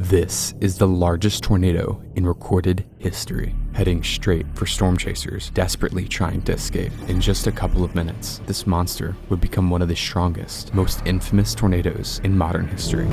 This is the largest tornado in recorded history, heading straight for storm chasers desperately trying to escape. In just a couple of minutes, this monster would become one of the strongest, most infamous tornadoes in modern history.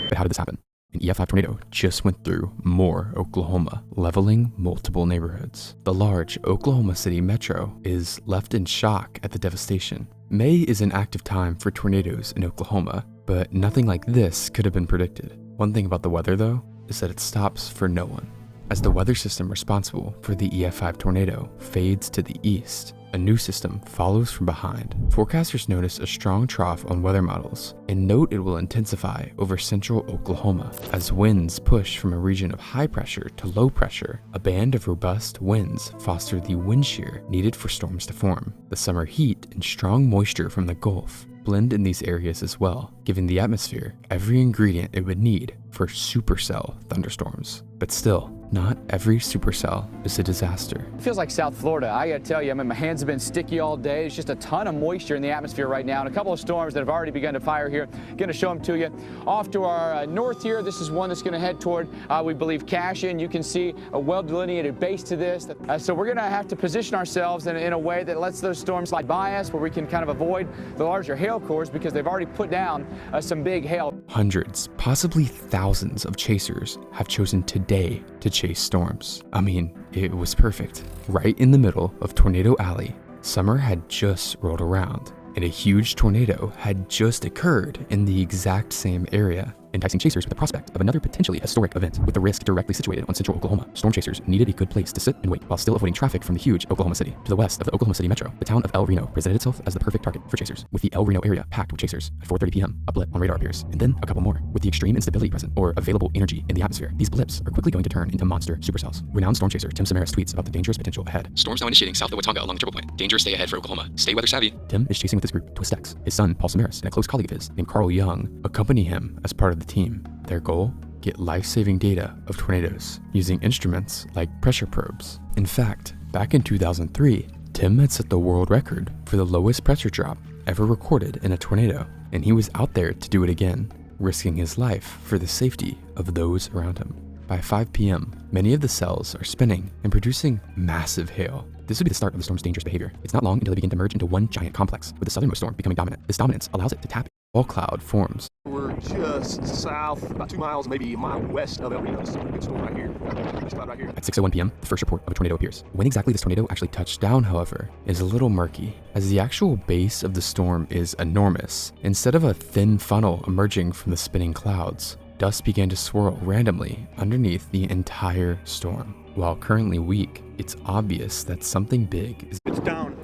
But how did this happen? An EF5 tornado just went through Moore, Oklahoma, leveling multiple neighborhoods. The large Oklahoma City metro is left in shock at the devastation. May is an active time for tornadoes in Oklahoma, but nothing like this could have been predicted. One thing about the weather, though, is that it stops for no one. As the weather system responsible for the EF5 tornado fades to the east, a new system follows from behind. Forecasters notice a strong trough on weather models and note it will intensify over central Oklahoma as winds push from a region of high pressure to low pressure. A band of robust winds foster the wind shear needed for storms to form. The summer heat and strong moisture from the Gulf blend in these areas as well, giving the atmosphere every ingredient it would need for supercell thunderstorms. But still, not every supercell is a disaster. It feels like South Florida. I gotta tell you, my hands have been sticky all day. There's just a ton of moisture in the atmosphere right now, and a couple of storms that have already begun to fire here. Gonna show them to you. Off to our north here, this is one that's gonna head toward, we believe, Cashion. You can see a well-delineated base to this. So we're gonna have to position ourselves in a way that lets those storms slide by us, where we can kind of avoid the larger hail cores because they've already put down some big hail. Hundreds, possibly thousands of chasers have chosen today to chase storms. I mean, it was perfect. Right in the middle of Tornado Alley, summer had just rolled around, and a huge tornado had just occurred in the exact same area, enticing chasers with the prospect of another potentially historic event. With the risk directly situated on central Oklahoma, storm chasers needed a good place to sit and wait while still avoiding traffic from the huge Oklahoma City. To the west of the Oklahoma City metro, the town of El Reno presented itself as the perfect target for chasers, with the El Reno area packed with chasers. At 4:30 p.m., a blip on radar appears, and then a couple more. With the extreme instability present, or available energy in the atmosphere, these blips are quickly going to turn into monster supercells. Renowned storm chaser Tim Samaras tweets about the dangerous potential ahead. Storms now initiating south of Watauga along the triple point. Danger, stay ahead for Oklahoma. Stay weather savvy. Tim is chasing with his group, Twistex. His son, Paul Samaras, and a close colleague of his named Carl Young accompany him as part of the team. Their goal? Get life-saving data of tornadoes using instruments like pressure probes. In fact, back in 2003, Tim had set the world record for the lowest pressure drop ever recorded in a tornado, and he was out there to do it again, risking his life for the safety of those around him. By 5 p.m., many of the cells are spinning and producing massive hail. This would be the start of the storm's dangerous behavior. It's not long until they begin to merge into one giant complex, with the southernmost storm becoming dominant. This dominance allows it to tap all cloud forms. We're just south, about 2 miles, maybe a mile west of El Reno. This is a good storm right here. This cloud right here. At 6:01 p.m., the first report of a tornado appears. When exactly this tornado actually touched down, however, is a little murky, as the actual base of the storm is enormous. Instead of a thin funnel emerging from the spinning clouds, dust began to swirl randomly underneath the entire storm. While currently weak, it's obvious that something big is It's down.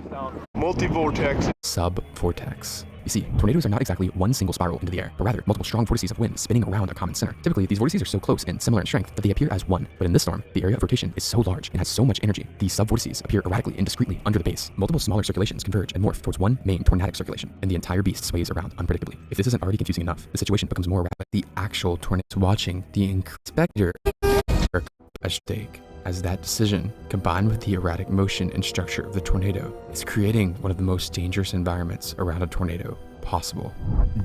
Multi-vortex. Sub-vortex. You see, tornadoes are not exactly one single spiral into the air, but rather multiple strong vortices of wind spinning around a common center. Typically, these vortices are so close and similar in strength that they appear as one. But in this storm, the area of rotation is so large and has so much energy, these sub-vortices appear erratically and discretely under the base. Multiple smaller circulations converge and morph towards one main tornadic circulation, and the entire beast sways around unpredictably. If this isn't already confusing enough, the situation becomes more rapid. The actual tornado is watching the inspector at stake, as that decision, combined with the erratic motion and structure of the tornado, is creating one of the most dangerous environments around a tornado possible.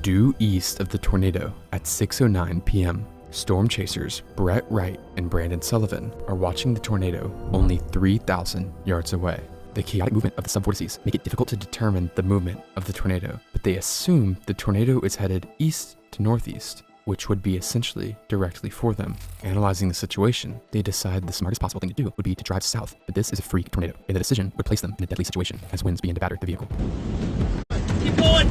Due east of the tornado at 6:09 p.m., storm chasers Brett Wright and Brandon Sullivan are watching the tornado only 3,000 yards away. The chaotic movement of the subvortices make it difficult to determine the movement of the tornado, but they assume the tornado is headed east to northeast, which would be essentially directly for them. Analyzing the situation, they decide the smartest possible thing to do would be to drive south, but this is a freak tornado, and the decision would place them in a deadly situation as winds begin to batter the vehicle. Keep going!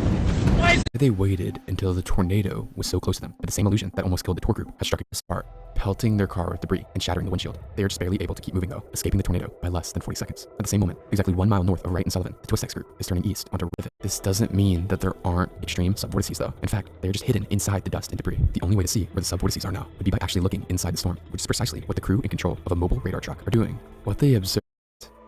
They waited until the tornado was so close to them that the same illusion that almost killed the tour group had struck a spark, pelting their car with debris and shattering the windshield. They are just barely able to keep moving though, escaping the tornado by less than 40 seconds. At the same moment, exactly 1 mile north of Wright and Sullivan, the Twistex group is turning east onto Rivet. This doesn't mean that there aren't extreme subvortices though. In fact, they're just hidden inside the dust and debris. The only way to see where the subvortices are now would be by actually looking inside the storm, which is precisely what the crew in control of a mobile radar truck are doing. What they observed,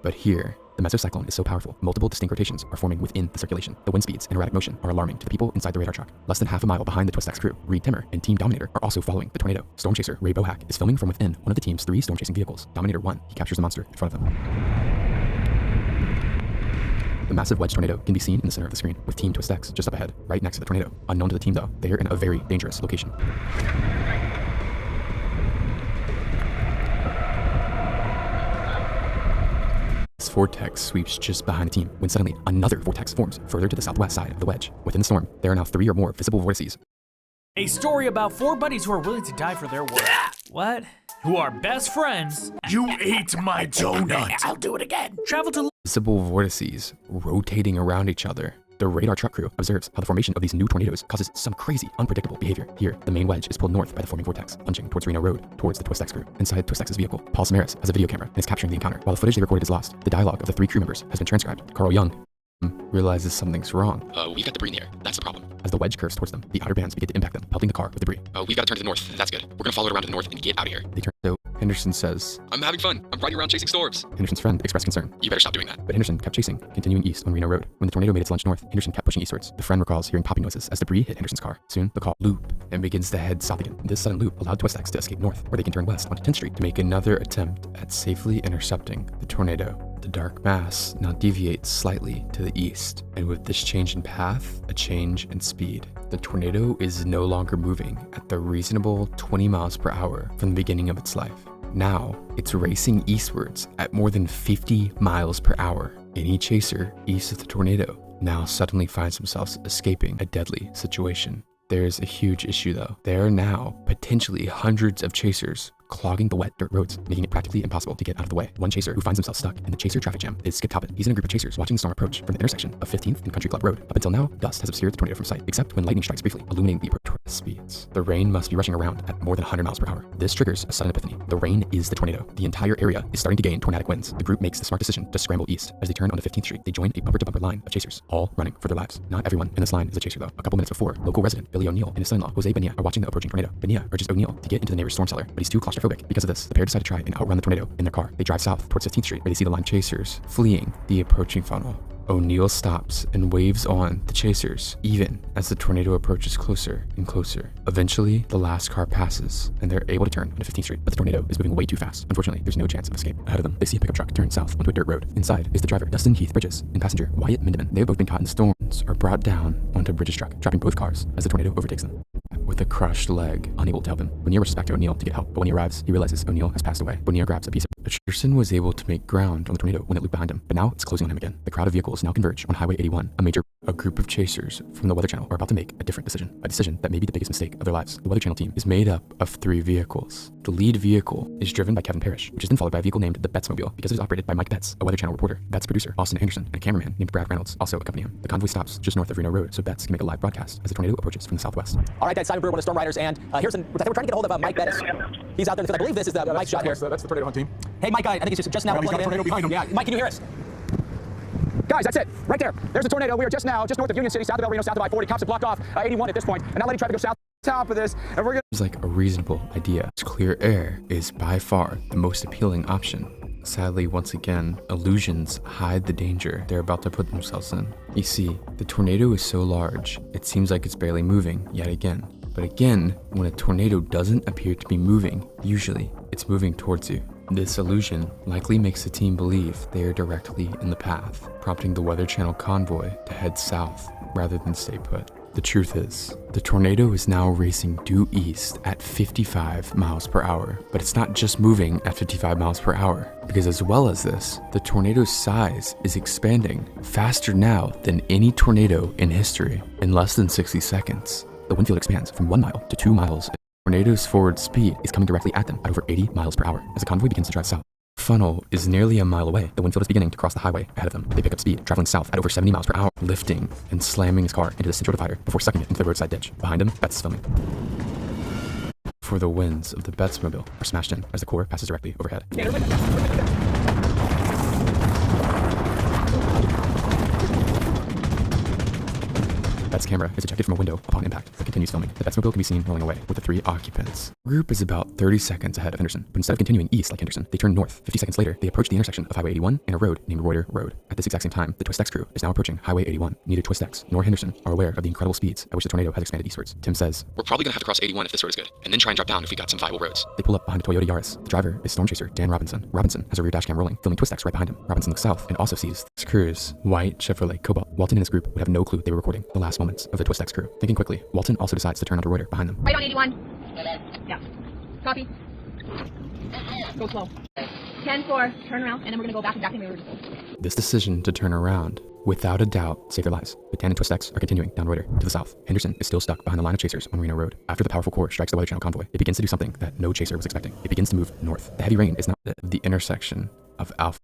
but here, the mesocyclone is so powerful, multiple distinct rotations are forming within the circulation. The wind speeds and erratic motion are alarming to the people inside the radar truck. Less than half a mile behind the Twistex crew, Reed Timmer and Team Dominator are also following the tornado. Storm chaser Ray Bohack is filming from within one of the team's 3 storm chasing vehicles. Dominator 1, he captures the monster in front of them. The massive wedge tornado can be seen in the center of the screen, with Team Twist X just up ahead, right next to the tornado. Unknown to the team though, they are in a very dangerous location. This vortex sweeps just behind the team when suddenly another vortex forms further to the southwest side of the wedge. Within the storm, there are now 3 or more visible vortices. A story about 4 buddies who are willing to die for their work. What? Who are best friends. You ate my donut. I'll do it again. Travel to Visible vortices rotating around each other. The radar truck crew observes how the formation of these new tornadoes causes some crazy, unpredictable behavior. Here, the main wedge is pulled north by the forming vortex, plunging towards Reno Road, towards the Twist X crew. Inside Twist X's vehicle, Paul Samaras has a video camera and is capturing the encounter. While the footage they recorded is lost, the dialogue of the 3 crew members has been transcribed. Carl Young realizes something's wrong. We've got debris in the air. That's the problem. As the wedge curves towards them, the outer bands begin to impact them, pelting the car with debris. We've got to turn to the north. That's good. We're gonna follow it around to the north and get out of here. They turn so Henderson says, I'm having fun. I'm riding around chasing storms. Henderson's friend expressed concern, You better stop doing that. but Henderson kept chasing, continuing east on Reno Road. When the tornado made its launch north, Henderson kept pushing eastwards. The friend recalls hearing popping noises as debris hit Henderson's car. Soon, the car looped and begins to head south again. This sudden loop allowed Twist X to escape north, where they can turn west onto 10th Street to make another attempt at safely intercepting the tornado. The dark mass now deviates slightly to the east, and with this change in path, a change in speed. The tornado is no longer moving at the reasonable 20 miles per hour from the beginning of its life. Now, it's racing eastwards at more than 50 miles per hour. Any chaser east of the tornado now suddenly finds themselves escaping a deadly situation. There's a huge issue though. There are now potentially hundreds of chasers clogging the wet dirt roads, making it practically impossible to get out of the way. One chaser who finds himself stuck in the chaser traffic jam is Skip Talbot. He's in a group of chasers watching the storm approach from the intersection of 15th and Country Club Road. Up until now, dust has obscured the tornado from sight, except when lightning strikes briefly, illuminating the approach toward the speeds. The rain must be rushing around at more than 100 miles per hour. This triggers a sudden epiphany. The rain is the tornado. The entire area is starting to gain tornadic winds. The group makes the smart decision to scramble east. As they turn onto 15th Street, they join a bumper-to-bumper line of chasers, all running for their lives. Not everyone in this line is a chaser though. A couple minutes before, local resident Billy O'Neill and his son-in-law Jose Bonilla are watching the approaching tornado. Bonilla urges O'Neill to get into the neighbor's storm cellar, but he's too claustrophobic. Because of this, the pair decide to try and outrun the tornado in their car. They drive south towards 15th Street, where they see the line of chasers fleeing the approaching funnel. O'Neill stops and waves on the chasers, even as the tornado approaches closer and closer. Eventually, the last car passes, and they're able to turn onto 15th Street, but the tornado is moving way too fast. Unfortunately, there's no chance of escape. Ahead of them, they see a pickup truck turn south onto a dirt road. Inside is the driver, Dustin Heath Bridges, and passenger, Wyatt Mindeman. They have both been caught in storms are brought down onto Bridges' truck, trapping both cars as the tornado overtakes them. With a crushed leg, unable to help him, Bonilla rushes back to O'Neill to get help, but when he arrives, he realizes O'Neill has passed away. Bonilla grabs a piece of Peterson was able to make ground on the tornado when it looped behind him, but now it's closing on him again. The crowd of vehicles now converge on Highway 81. A group of chasers from the Weather Channel are about to make a different decision, a decision that may be the biggest mistake of their lives. The Weather Channel team is made up of 3 vehicles. The lead vehicle is driven by Kevin Parrish, which is then followed by a vehicle named the Bettsmobile because it is operated by Mike Betts, a Weather Channel reporter. Betts' producer, Austin Anderson, and a cameraman named Brad Reynolds also accompany him. The convoy stops just north of Reno Road so Betts can make a live broadcast as the tornado approaches from the southwest. All right, that's Simon Brewer, one of the Storm Riders, and we're trying to get a hold of Mike Betts. He's out there in the field. I believe this is the Mike shot here. That's the tornado hunt team. Hey, Mike, I think he's just now He's got plugging a tornado in. behind him. Yeah, Mike, can you hear us? Guys, that's it. Right there. There's a tornado. We are just north of Union City, south of El Reno, south of I-40. Cops have blocked off 81 at this point, and now letting traffic go south. Top of this, and we're gonna. It's like a reasonable idea. Clear air is by far the most appealing option. Sadly, once again, illusions hide the danger they're about to put themselves in. You see, the tornado is so large, it seems like it's barely moving yet again. But again, when a tornado doesn't appear to be moving, usually it's moving towards you. This illusion likely makes the team believe they are directly in the path, prompting the Weather Channel convoy to head south rather than stay put. The truth is, the tornado is now racing due east at 55 miles per hour, but it's not just moving at 55 miles per hour, because as well as this, the tornado's size is expanding faster now than any tornado in history. In less than 60 seconds, the wind field expands from 1 mile to 2 miles. The tornado's forward speed is coming directly at them at over 80 miles per hour as the convoy begins to drive south. The funnel is nearly a mile away. The wind field is beginning to cross the highway ahead of them. They pick up speed, traveling south at over 70 miles per hour, lifting and slamming his car into the central divider before sucking it into the roadside ditch. Behind him, Betts is filming. For the winds of the Bettsmobile are smashed in as the core passes directly overhead. Bet's camera is ejected from a window upon impact, but continues filming. The Betsmobile can be seen rolling away with the 3 occupants. The group is about 30 seconds ahead of Henderson, but instead of continuing east like Henderson, they turn north. 50 seconds later, they approach the intersection of Highway 81 and a road named Reuter Road. At this exact same time, the Twist X crew is now approaching Highway 81. Neither Twist X nor Henderson are aware of the incredible speeds at which the tornado has expanded eastwards. Tim says, We're probably gonna have to cross 81 if this road is good, and then try and drop down if we got some viable roads. they pull up behind a Toyota Yaris. The driver is Storm Chaser Dan Robinson. Robinson has a rear dash cam rolling, filming Twist X right behind him. Robinson looks south and also sees this crew's white Chevrolet Cobalt. Walton and his group would have no clue they were recording the last moments of the Twist X crew. Thinking quickly, Walton also decides to turn onto Reuter behind them. Right on 81. Yeah. Copy. Go slow. 10-4, turn around, and then we're gonna go back exactly where we were just. This decision to turn around, without a doubt, saved their lives. But Dan and Twist X are continuing down Reuter to the south. Henderson is still stuck behind the line of chasers on Reno Road. After the powerful core strikes the Weather Channel convoy, it begins to do something that no chaser was expecting. It begins to move north. The heavy rain is now at the intersection of Alpha.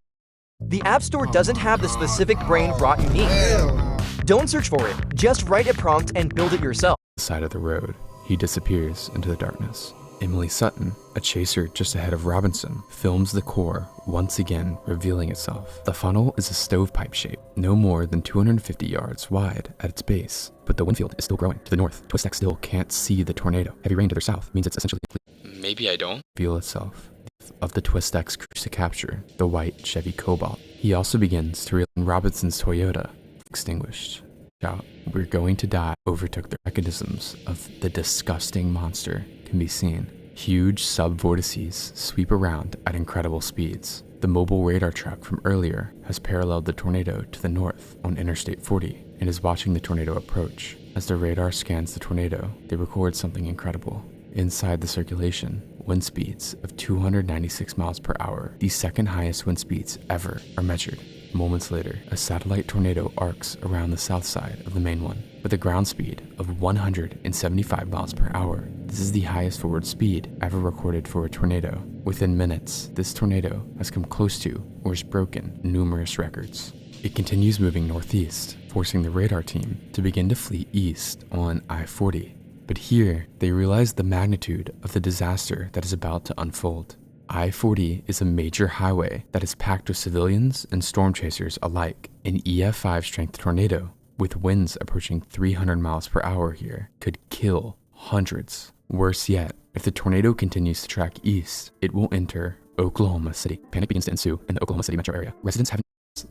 The App Store doesn't have the specific brain rot you need. Don't search for it. Just write a prompt and build it yourself. Side of the road. He disappears into the darkness. Emily Sutton, a chaser just ahead of Robinson, films the core once again revealing itself. The funnel is a stovepipe shape, no more than 250 yards wide at its base, but the wind field is still growing. To the north, Twist X still can't see the tornado. Heavy rain to their south means it's essentially Maybe I don't. reveal itself. Of the Twist X crew to capture the white Chevy Cobalt. He also begins to realize Robinson's Toyota extinguished. Shout, "We're going to die," overtook the mechanisms of the disgusting monster can be seen. Huge sub-vortices sweep around at incredible speeds. The mobile radar truck from earlier has paralleled the tornado to the north on Interstate 40 and is watching the tornado approach. As the radar scans the tornado, they record something incredible. Inside the circulation, wind speeds of 296 miles per hour, the second highest wind speeds ever, are measured. Moments later, a satellite tornado arcs around the south side of the main one, with a ground speed of 175 miles per hour. This is the highest forward speed ever recorded for a tornado. Within minutes, this tornado has come close to or has broken numerous records. It continues moving northeast, forcing the radar team to begin to flee east on I-40. But here, they realize the magnitude of the disaster that is about to unfold. I-40 is a major highway that is packed with civilians and storm chasers alike. An EF5 strength tornado, with winds approaching 300 miles per hour here, could kill hundreds. Worse yet, if the tornado continues to track east, it will enter Oklahoma City. Panic begins to ensue in the Oklahoma City metro area. Residents have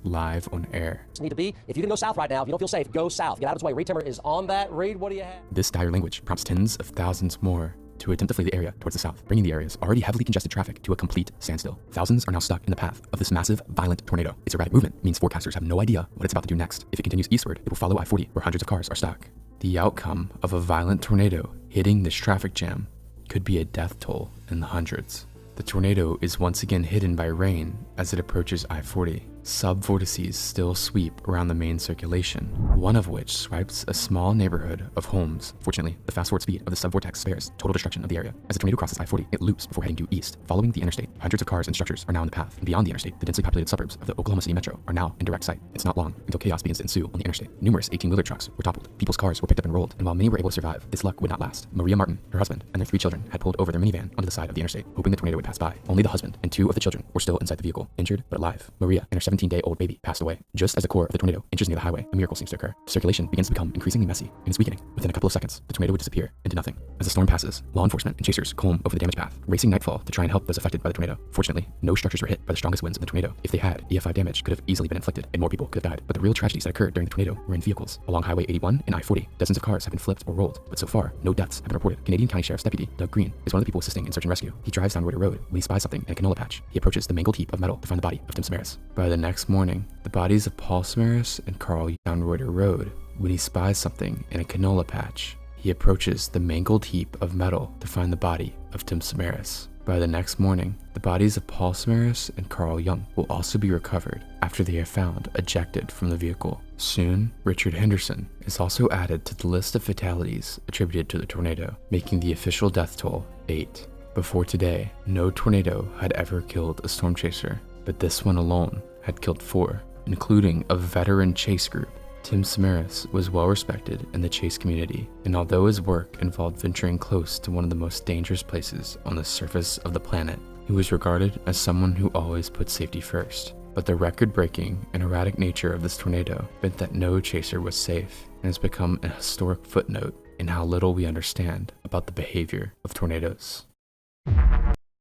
live on air. Need to be. If you can go south right now, if you don't feel safe, go south. Get out of its way. Reed Timmer is on that. Reed, what do you have? This dire language prompts tens of thousands more to attempt to flee the area towards the south, bringing the area's already heavily congested traffic to a complete standstill. Thousands are now stuck in the path of this massive, violent tornado. Its erratic movement means forecasters have no idea what it's about to do next. If it continues eastward, it will follow I-40, where hundreds of cars are stuck. The outcome of a violent tornado hitting this traffic jam could be a death toll in the hundreds. The tornado is once again hidden by rain as it approaches I-40. Sub-vortices still sweep around the main circulation, one of which swipes a small neighborhood of homes. Fortunately, the fast-forward speed of the sub-vortex spares total destruction of the area. As the tornado crosses I-40, it loops before heading due east. Following the interstate, hundreds of cars and structures are now in the path. And beyond the interstate, the densely populated suburbs of the Oklahoma City metro are now in direct sight. It's not long until chaos begins to ensue on the interstate. Numerous 18-wheeler trucks were toppled. People's cars were picked up and rolled, and while many were able to survive, this luck would not last. Maria Martin, her husband, and their 3 children had pulled over their minivan onto the side of the interstate, hoping the tornado would pass by. Only the husband and 2 of the children were still inside the vehicle, injured but alive. Maria and her 17-day-old baby passed away. Just as the core of the tornado inches near the highway, a miracle seems to occur. The circulation begins to become increasingly messy and is weakening. Within a couple of seconds, the tornado would disappear into nothing. As the storm passes, law enforcement and chasers comb over the damaged path, racing nightfall to try and help those affected by the tornado. Fortunately, no structures were hit by the strongest winds in the tornado. If they had, EF5 damage could have easily been inflicted and more people could have died. But the real tragedies that occurred during the tornado were in vehicles. Along Highway 81 and I-40, dozens of cars have been flipped or rolled, but so far, no deaths have been reported. Canadian County Sheriff's Deputy Doug Green is one of the people assisting in search and rescue. He drives down Reuter Road when he spies something in a canola patch. He approaches the mangled heap of metal to find the body of Tim Samaras. By the next morning, the bodies of Paul Samaras and Carl down Reuter Road when he spies something in a canola patch. He approaches the mangled heap of metal to find the body of Tim Samaras. By the next morning, the bodies of Paul Samaras and Carl Young will also be recovered after they are found ejected from the vehicle. Soon, Richard Henderson is also added to the list of fatalities attributed to the tornado, making the official death toll 8. Before today, no tornado had ever killed a storm chaser, but this one alone had killed 4, including a veteran chase group. Tim Samaras was well respected in the chase community, and although his work involved venturing close to one of the most dangerous places on the surface of the planet, he was regarded as someone who always put safety first. But the record-breaking and erratic nature of this tornado meant that no chaser was safe, and has become a historic footnote in how little we understand about the behavior of tornadoes.